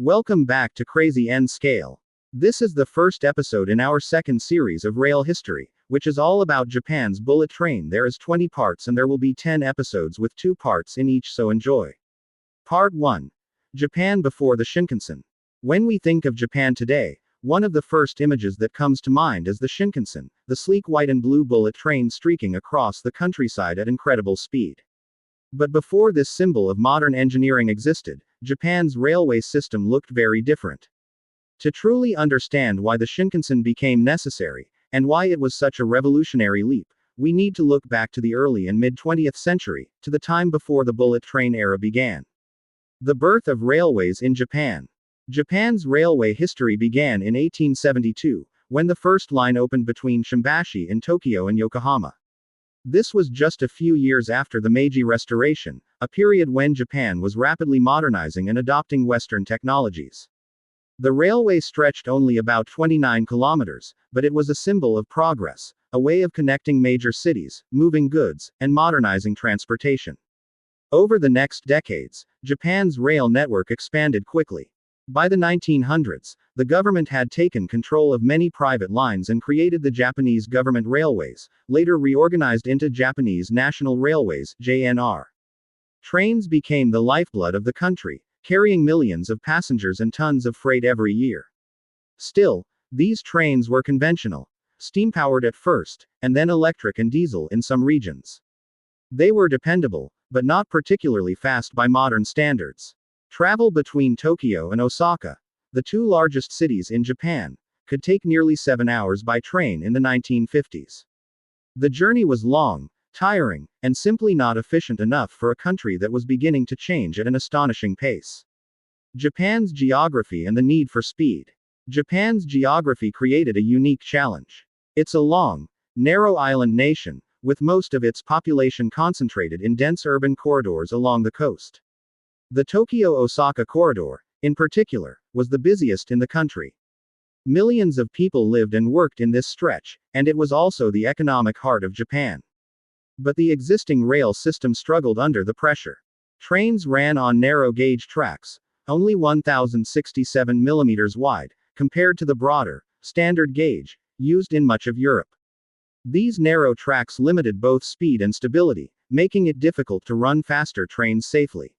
Welcome back to Crazy N Scale. This is the first episode in our second series of rail history, which is all about Japan's bullet train. There is 20 parts and there will be 10 episodes with 2 parts in each, so enjoy. Part 1. Japan before the Shinkansen. When we think of Japan today, one of the first images that comes to mind is the Shinkansen, the sleek white and blue bullet train streaking across the countryside at incredible speed. But before this symbol of modern engineering existed, Japan's railway system looked very different. To truly understand why the Shinkansen became necessary, and why it was such a revolutionary leap, we need to look back to the early and mid-20th century, to the time before the bullet train era began. The birth of railways in Japan. Japan's railway history began in 1872, when the first line opened between Shimbashi in Tokyo and Yokohama. This was just a few years after the Meiji Restoration, a period when Japan was rapidly modernizing and adopting Western technologies. The railway stretched only about 29 kilometers, but it was a symbol of progress, a way of connecting major cities, moving goods, and modernizing transportation. Over the next decades, Japan's rail network expanded quickly. By the 1900s, the government had taken control of many private lines and created the Japanese Government Railways, later reorganized into Japanese National Railways, JNR. Trains became the lifeblood of the country, carrying millions of passengers and tons of freight every year. Still, these trains were conventional, steam-powered at first, and then electric and diesel in some regions. They were dependable, but not particularly fast by modern standards. Travel between Tokyo and Osaka, the 2 largest cities in Japan, could take nearly 7 hours by train in the 1950s. The journey was long, tiring, and simply not efficient enough for a country that was beginning to change at an astonishing pace. Japan's geography and the need for speed. Japan's geography created a unique challenge. It's a long, narrow island nation, with most of its population concentrated in dense urban corridors along the coast. The Tokyo-Osaka corridor, in particular, was the busiest in the country. Millions of people lived and worked in this stretch, and it was also the economic heart of Japan. But the existing rail system struggled under the pressure. Trains ran on narrow-gauge tracks, only 1,067 millimeters wide, compared to the broader, standard gauge, used in much of Europe. These narrow tracks limited both speed and stability, making it difficult to run faster trains safely.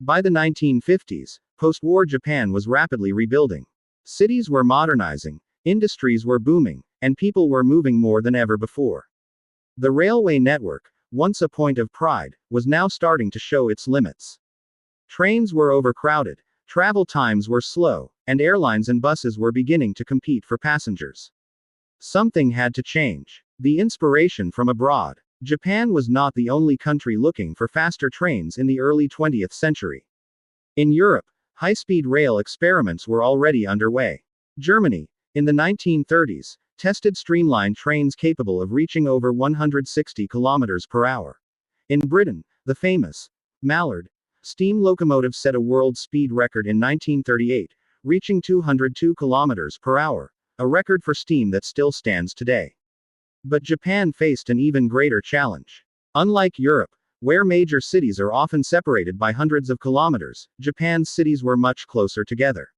By the 1950s, post-war Japan was rapidly rebuilding. Cities were modernizing, industries were booming, and people were moving more than ever before. The railway network, once a point of pride, was now starting to show its limits. Trains were overcrowded, travel times were slow, and airlines and buses were beginning to compete for passengers. Something had to change. The inspiration from abroad. Japan was not the only country looking for faster trains in the early 20th century. In Europe, high-speed rail experiments were already underway. Germany, in the 1930s, tested streamlined trains capable of reaching over 160 kilometers per hour. In Britain, the famous Mallard steam locomotive set a world speed record in 1938, reaching 202 kilometers per hour, a record for steam that still stands today. But Japan faced an even greater challenge. Unlike Europe, where major cities are often separated by hundreds of kilometers, Japan's cities were much closer together.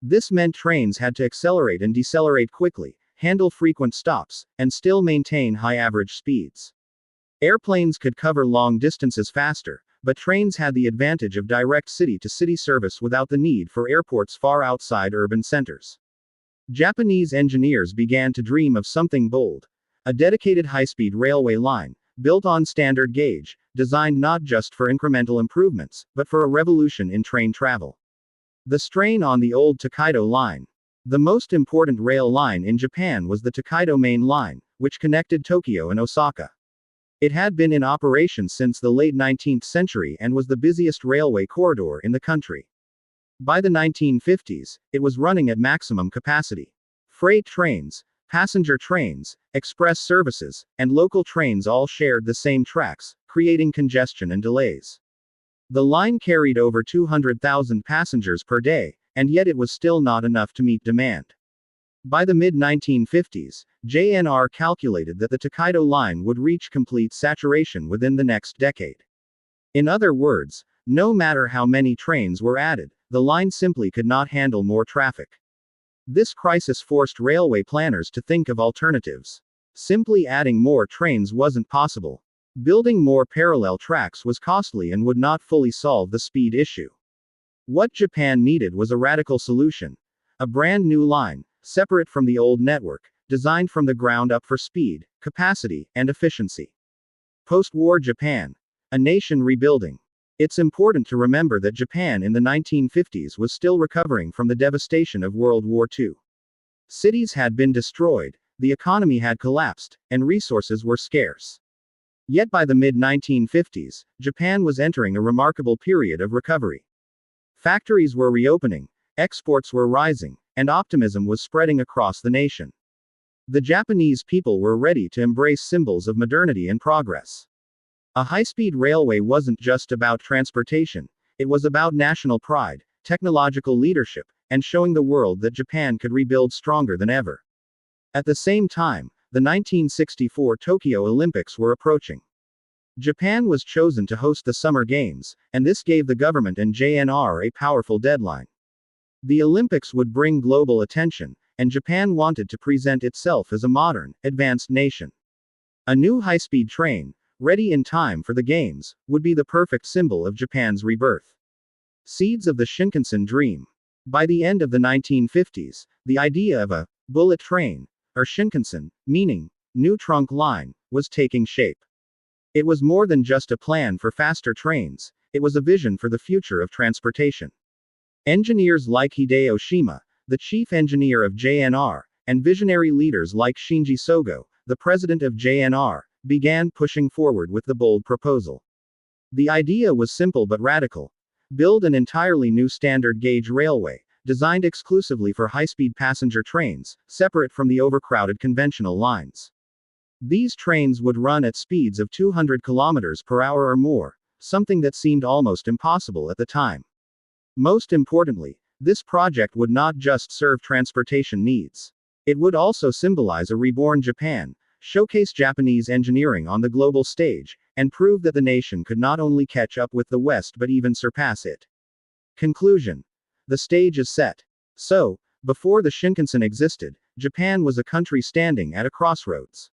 This meant trains had to accelerate and decelerate quickly, handle frequent stops, and still maintain high average speeds. Airplanes could cover long distances faster, but trains had the advantage of direct city-to-city service without the need for airports far outside urban centers. Japanese engineers began to dream of something bold. A dedicated high-speed railway line, built on standard gauge, designed not just for incremental improvements, but for a revolution in train travel. The strain on the old Tokaido line. The most important rail line in Japan was the Tokaido Main Line, which connected Tokyo and Osaka. It had been in operation since the late 19th century and was the busiest railway corridor in the country. By the 1950s, it was running at maximum capacity. Freight trains, passenger trains, express services, and local trains all shared the same tracks, creating congestion and delays. The line carried over 200,000 passengers per day, and yet it was still not enough to meet demand. By the mid-1950s, JNR calculated that the Tokaido line would reach complete saturation within the next decade. In other words, no matter how many trains were added, the line simply could not handle more traffic. This crisis forced railway planners to think of alternatives. Simply adding more trains wasn't possible. Building more parallel tracks was costly and would not fully solve the speed issue. What Japan needed was a radical solution. A brand new line, separate from the old network, designed from the ground up for speed, capacity, and efficiency. Post-war Japan. A nation rebuilding. It's important to remember that Japan in the 1950s was still recovering from the devastation of World War II. Cities had been destroyed, the economy had collapsed, and resources were scarce. Yet by the mid-1950s, Japan was entering a remarkable period of recovery. Factories were reopening, exports were rising, and optimism was spreading across the nation. The Japanese people were ready to embrace symbols of modernity and progress. A high-speed railway wasn't just about transportation, it was about national pride, technological leadership, and showing the world that Japan could rebuild stronger than ever. At the same time, the 1964 Tokyo Olympics were approaching. Japan was chosen to host the Summer Games, and this gave the government and JNR a powerful deadline. The Olympics would bring global attention, and Japan wanted to present itself as a modern, advanced nation. A new high-speed train, ready in time for the Games, would be the perfect symbol of Japan's rebirth. Seeds of the Shinkansen dream. By the end of the 1950s, the idea of a bullet train, or Shinkansen, meaning new trunk line, was taking shape. It was more than just a plan for faster trains, it was a vision for the future of transportation. Engineers like Hideo Shima, the chief engineer of JNR, and visionary leaders like Shinji Sogo, the president of JNR, began pushing forward with the bold proposal. The idea was simple but radical. Build an entirely new standard gauge railway, designed exclusively for high-speed passenger trains, separate from the overcrowded conventional lines. These trains would run at speeds of 200 kilometers per hour or more, something that seemed almost impossible at the time. Most importantly, this project would not just serve transportation needs. It would also symbolize a reborn Japan, showcase Japanese engineering on the global stage, and prove that the nation could not only catch up with the West but even surpass it. Conclusion. The stage is set. So, before the Shinkansen existed, Japan was a country standing at a crossroads.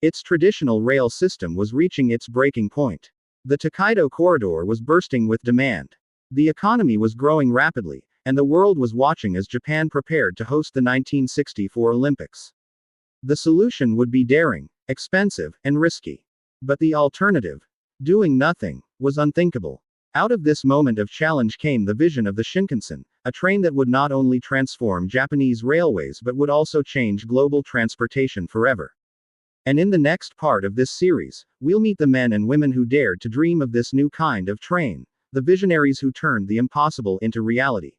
Its traditional rail system was reaching its breaking point. The Tokaido Corridor was bursting with demand. The economy was growing rapidly, and the world was watching as Japan prepared to host the 1964 Olympics. The solution would be daring, expensive, and risky. But the alternative, doing nothing, was unthinkable. Out of this moment of challenge came the vision of the Shinkansen, a train that would not only transform Japanese railways but would also change global transportation forever. And in the next part of this series, we'll meet the men and women who dared to dream of this new kind of train, the visionaries who turned the impossible into reality.